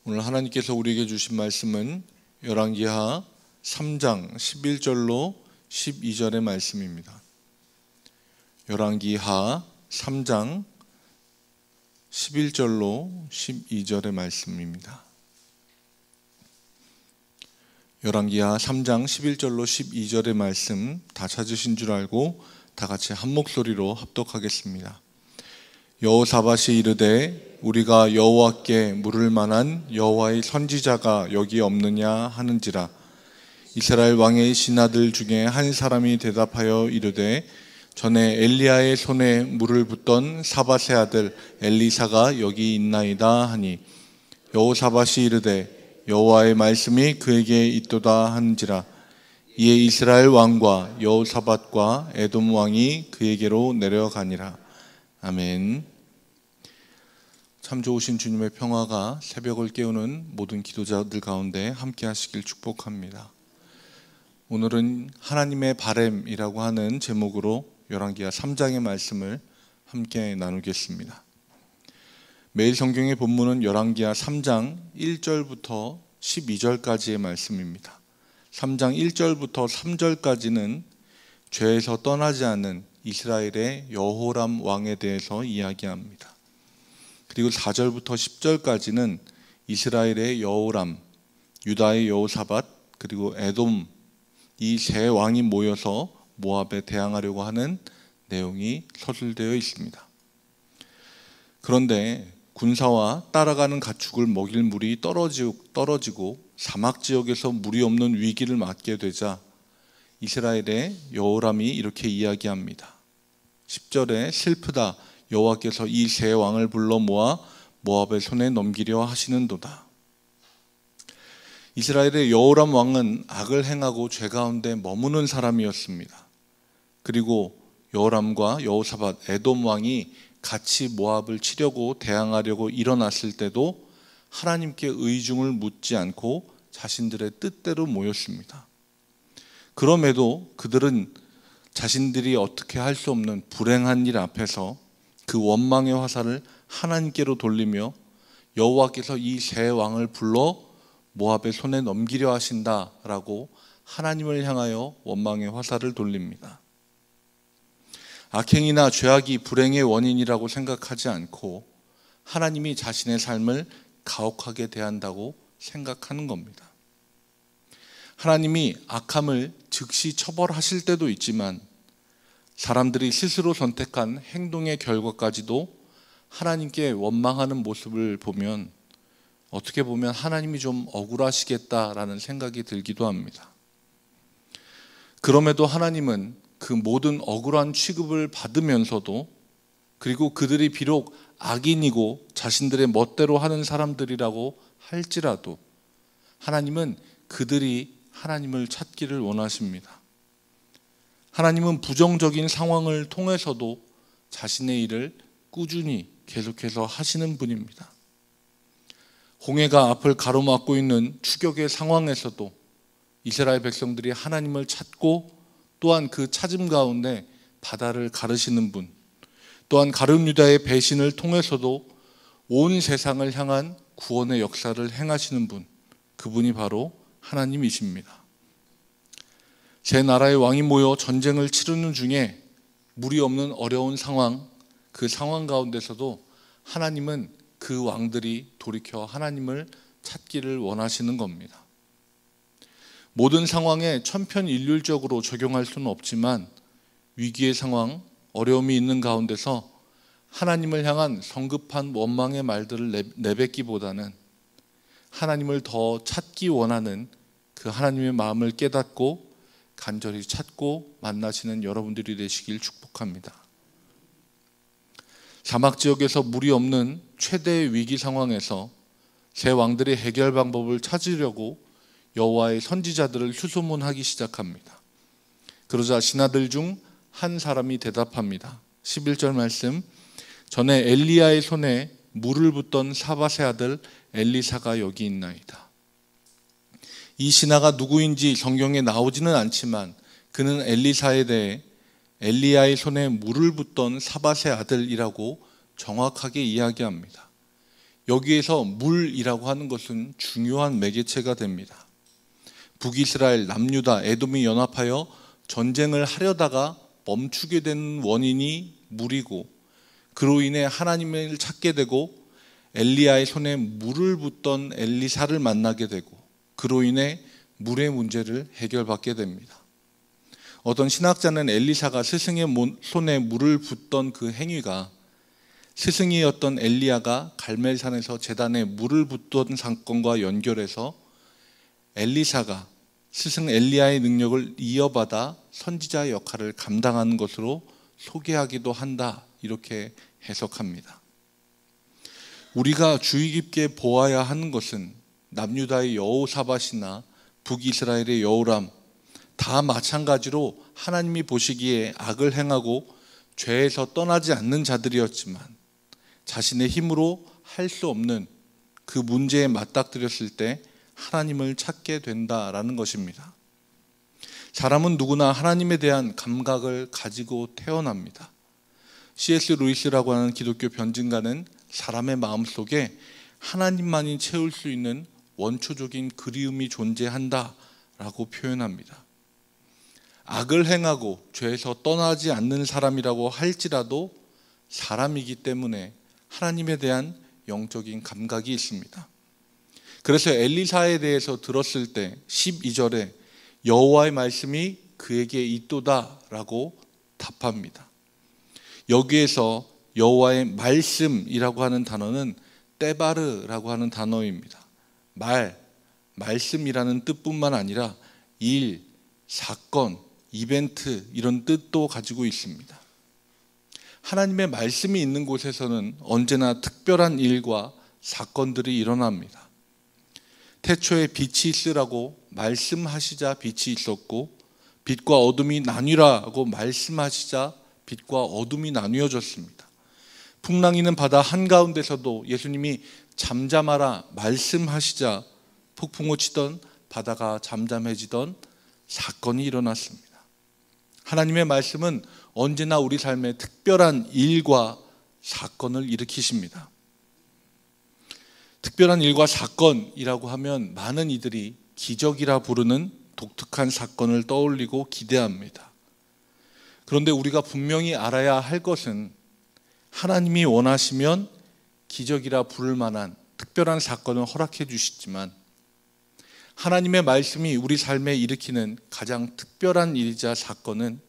오늘 하나님께서 우리에게 주신 말씀은 열왕기하 3장 11절로 12절의 말씀입니다. 열왕기하 3장 11절로 12절의 말씀입니다. 열왕기하 3장 11절로 12절의 말씀 다 찾으신 줄 알고 다 같이 한 목소리로 합독하겠습니다. 여호사밧이 이르되 우리가 여호와께 물을 만한 여호와의 선지자가 여기 없느냐 하는지라. 이스라엘 왕의 신하들 중에 한 사람이 대답하여 이르되 전에 엘리야의 손에 물을 붓던 사밧의 아들 엘리사가 여기 있나이다 하니, 여호사밧이 이르되 여호와의 말씀이 그에게 있도다 하는지라. 이에 이스라엘 왕과 여호사밧과 에돔 왕이 그에게로 내려가니라. 아멘. 참 좋으신 주님의 평화가 새벽을 깨우는 모든 기도자들 가운데 함께 하시길 축복합니다. 오늘은 하나님의 바램이라고 하는 제목으로 열왕기하 3장의 말씀을 함께 나누겠습니다. 매일 성경의 본문은 열왕기하 3장 1절부터 12절까지의 말씀입니다. 3장 1절부터 3절까지는 죄에서 떠나지 않은 이스라엘의 여호람 왕에 대해서 이야기합니다. 그리고 4절부터 10절까지는 이스라엘의 여호람, 유다의 여호사밧, 그리고 에돔, 이 세 왕이 모여서 모압에 대항하려고 하는 내용이 서술되어 있습니다. 그런데 군사와 따라가는 가축을 먹일 물이 떨어지고 사막 지역에서 물이 없는 위기를 맞게 되자 이스라엘의 여호람이 이렇게 이야기합니다. 10절에 슬프다, 여호와께서 이 세 왕을 불러 모아 모압의 손에 넘기려 하시는도다. 이스라엘의 여호람 왕은 악을 행하고 죄 가운데 머무는 사람이었습니다. 그리고 여호람과 여호사밧, 에돔 왕이 같이 모압을 치려고 대항하려고 일어났을 때도 하나님께 의중을 묻지 않고 자신들의 뜻대로 모였습니다. 그럼에도 그들은 자신들이 어떻게 할 수 없는 불행한 일 앞에서 그 원망의 화살을 하나님께로 돌리며 여호와께서 이 세 왕을 불러 모압의 손에 넘기려 하신다라고 하나님을 향하여 원망의 화살을 돌립니다. 악행이나 죄악이 불행의 원인이라고 생각하지 않고 하나님이 자신의 삶을 가혹하게 대한다고 생각하는 겁니다. 하나님이 악함을 즉시 처벌하실 때도 있지만 사람들이 스스로 선택한 행동의 결과까지도 하나님께 원망하는 모습을 보면 어떻게 보면 하나님이 좀 억울하시겠다라는 생각이 들기도 합니다. 그럼에도 하나님은 그 모든 억울한 취급을 받으면서도, 그리고 그들이 비록 악인이고 자신들의 멋대로 하는 사람들이라고 할지라도 하나님은 그들이 하나님을 찾기를 원하십니다. 하나님은 부정적인 상황을 통해서도 자신의 일을 꾸준히 계속해서 하시는 분입니다. 홍해가 앞을 가로막고 있는 추격의 상황에서도 이스라엘 백성들이 하나님을 찾고 또한 그 찾음 가운데 바다를 가르시는 분, 또한 가룟 유다의 배신을 통해서도 온 세상을 향한 구원의 역사를 행하시는 분, 그분이 바로 하나님이십니다. 제 나라의 왕이 모여 전쟁을 치르는 중에 물이 없는 어려운 상황, 그 상황 가운데서도 하나님은 그 왕들이 돌이켜 하나님을 찾기를 원하시는 겁니다. 모든 상황에 천편일률적으로 적용할 수는 없지만 위기의 상황, 어려움이 있는 가운데서 하나님을 향한 성급한 원망의 말들을 내뱉기보다는 하나님을 더 찾기 원하는 그 하나님의 마음을 깨닫고 간절히 찾고 만나시는 여러분들이 되시길 축복합니다. 사막 지역에서 물이 없는 최대의 위기 상황에서 세 왕들이 해결 방법을 찾으려고 여호와의 선지자들을 수소문하기 시작합니다. 그러자 신하들 중 한 사람이 대답합니다. 11절 말씀, 전에 엘리야의 손에 물을 붓던 사밧의 아들 엘리사가 여기 있나이다. 이 신하가 누구인지 성경에 나오지는 않지만 그는 엘리사에 대해 엘리야의 손에 물을 붓던 사밧의 아들이라고 정확하게 이야기합니다. 여기에서 물이라고 하는 것은 중요한 매개체가 됩니다. 북이스라엘, 남유다, 에돔이 연합하여 전쟁을 하려다가 멈추게 된 원인이 물이고, 그로 인해 하나님을 찾게 되고 엘리야의 손에 물을 붓던 엘리사를 만나게 되고, 그로 인해 물의 문제를 해결받게 됩니다. 어떤 신학자는 엘리사가 스승의 손에 물을 붓던 그 행위가 스승이었던 엘리야가 갈멜산에서 제단에 물을 붓던 사건과 연결해서 엘리사가 스승 엘리야의 능력을 이어받아 선지자의 역할을 감당하는 것으로 소개하기도 한다, 이렇게 해석합니다. 우리가 주의 깊게 보아야 하는 것은 남유다의 여호사밧이나 북이스라엘의 여호람 다 마찬가지로 하나님이 보시기에 악을 행하고 죄에서 떠나지 않는 자들이었지만 자신의 힘으로 할 수 없는 그 문제에 맞닥뜨렸을 때 하나님을 찾게 된다라는 것입니다. 사람은 누구나 하나님에 대한 감각을 가지고 태어납니다. C.S. 루이스라고 하는 기독교 변증가는 사람의 마음속에 하나님만이 채울 수 있는 원초적인 그리움이 존재한다라고 표현합니다. 악을 행하고 죄에서 떠나지 않는 사람이라고 할지라도 사람이기 때문에 하나님에 대한 영적인 감각이 있습니다. 그래서 엘리사에 대해서 들었을 때 12절에 여호와의 말씀이 그에게 있도다라고 답합니다. 여기에서 여호와의 말씀이라고 하는 단어는 떼바르라고 하는 단어입니다. 말씀이라는 뜻뿐만 아니라 일, 사건, 이벤트, 이런 뜻도 가지고 있습니다. 하나님의 말씀이 있는 곳에서는 언제나 특별한 일과 사건들이 일어납니다. 태초에 빛이 있으라고 말씀하시자 빛이 있었고, 빛과 어둠이 나뉘라고 말씀하시자 빛과 어둠이 나뉘어졌습니다. 풍랑이는 바다 한가운데서도 예수님이 잠잠하라 말씀하시자 폭풍우 치던 바다가 잠잠해지던 사건이 일어났습니다. 하나님의 말씀은 언제나 우리 삶에 특별한 일과 사건을 일으키십니다. 특별한 일과 사건이라고 하면 많은 이들이 기적이라 부르는 독특한 사건을 떠올리고 기대합니다. 그런데 우리가 분명히 알아야 할 것은 하나님이 원하시면 기적이라 부를 만한 특별한 사건을 허락해 주시지만 하나님의 말씀이 우리 삶에 일으키는 가장 특별한 일이자 사건은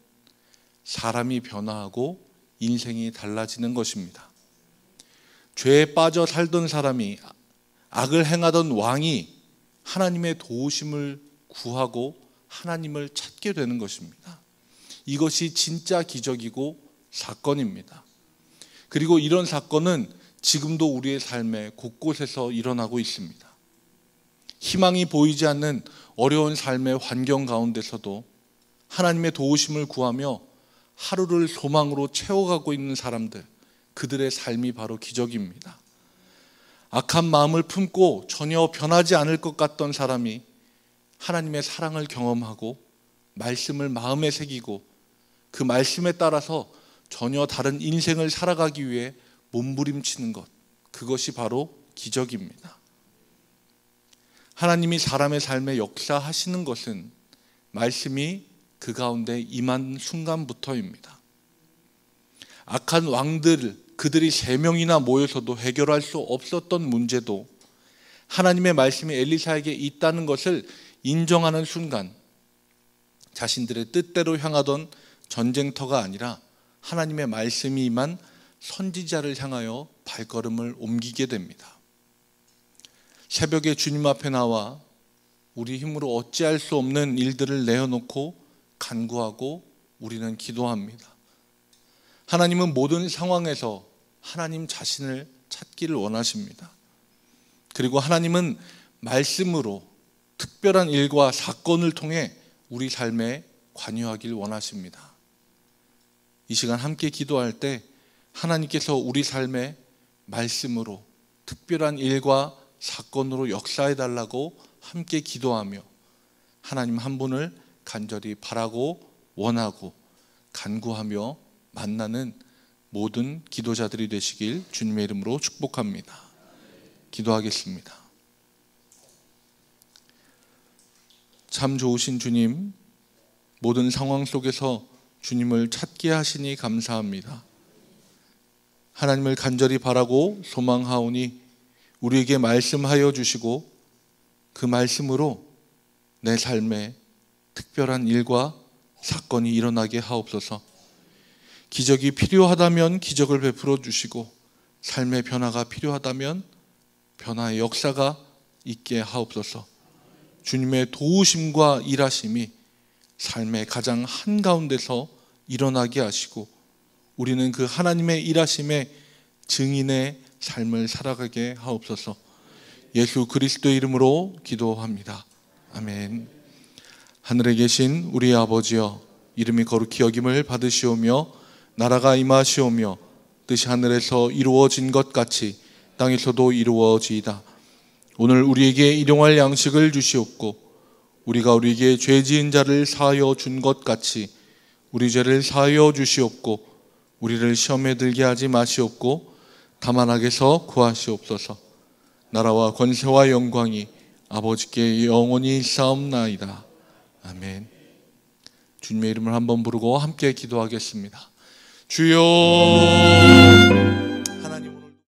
사람이 변화하고 인생이 달라지는 것입니다. 죄에 빠져 살던 사람이, 악을 행하던 왕이 하나님의 도우심을 구하고 하나님을 찾게 되는 것입니다. 이것이 진짜 기적이고 사건입니다. 그리고 이런 사건은 지금도 우리의 삶에 곳곳에서 일어나고 있습니다. 희망이 보이지 않는 어려운 삶의 환경 가운데서도 하나님의 도우심을 구하며 하루를 소망으로 채워가고 있는 사람들, 그들의 삶이 바로 기적입니다. 악한 마음을 품고 전혀 변하지 않을 것 같던 사람이 하나님의 사랑을 경험하고 말씀을 마음에 새기고 그 말씀에 따라서 전혀 다른 인생을 살아가기 위해 몸부림치는 것, 그것이 바로 기적입니다. 하나님이 사람의 삶에 역사하시는 것은 말씀이 그 가운데 임한 순간부터입니다. 악한 왕들, 그들이 3명이나 모여서도 해결할 수 없었던 문제도 하나님의 말씀이 엘리사에게 있다는 것을 인정하는 순간 자신들의 뜻대로 향하던 전쟁터가 아니라 하나님의 말씀이 임한 선지자를 향하여 발걸음을 옮기게 됩니다. 새벽에 주님 앞에 나와 우리 힘으로 어찌할 수 없는 일들을 내어놓고 간구하고 우리는 기도합니다. 하나님은 모든 상황에서 하나님 자신을 찾기를 원하십니다. 그리고 하나님은 말씀으로 특별한 일과 사건을 통해 우리 삶에 관여하길 원하십니다. 이 시간 함께 기도할 때 하나님께서 우리 삶에 말씀으로 특별한 일과 사건으로 역사해 달라고 함께 기도하며 하나님 한 분을 간절히 바라고 원하고 간구하며 만나는 모든 기도자들이 되시길 주님의 이름으로 축복합니다. 기도하겠습니다. 참 좋으신 주님, 모든 상황 속에서 주님을 찾게 하시니 감사합니다. 하나님을 간절히 바라고 소망하오니 우리에게 말씀하여 주시고 그 말씀으로 내 삶에 특별한 일과 사건이 일어나게 하옵소서. 기적이 필요하다면 기적을 베풀어 주시고 삶의 변화가 필요하다면 변화의 역사가 있게 하옵소서. 주님의 도우심과 일하심이 삶의 가장 한가운데서 일어나게 하시고 우리는 그 하나님의 일하심의 증인의 삶을 살아가게 하옵소서. 예수 그리스도의 이름으로 기도합니다. 아멘. 하늘에 계신 우리 아버지여, 이름이 거룩히 여김을 받으시오며 나라가 임하시오며 뜻이 하늘에서 이루어진 것 같이 땅에서도 이루어지이다. 오늘 우리에게 일용할 양식을 주시옵고 우리가 우리에게 죄 지은 자를 사하여 준 것 같이 우리 죄를 사하여 주시옵고 우리를 시험에 들게 하지 마시옵고 다만 악에서 구하시옵소서. 나라와 권세와 영광이 아버지께 영원히 있사옵나이다. 아멘. 주님의 이름을 한번 부르고 함께 기도하겠습니다. 주여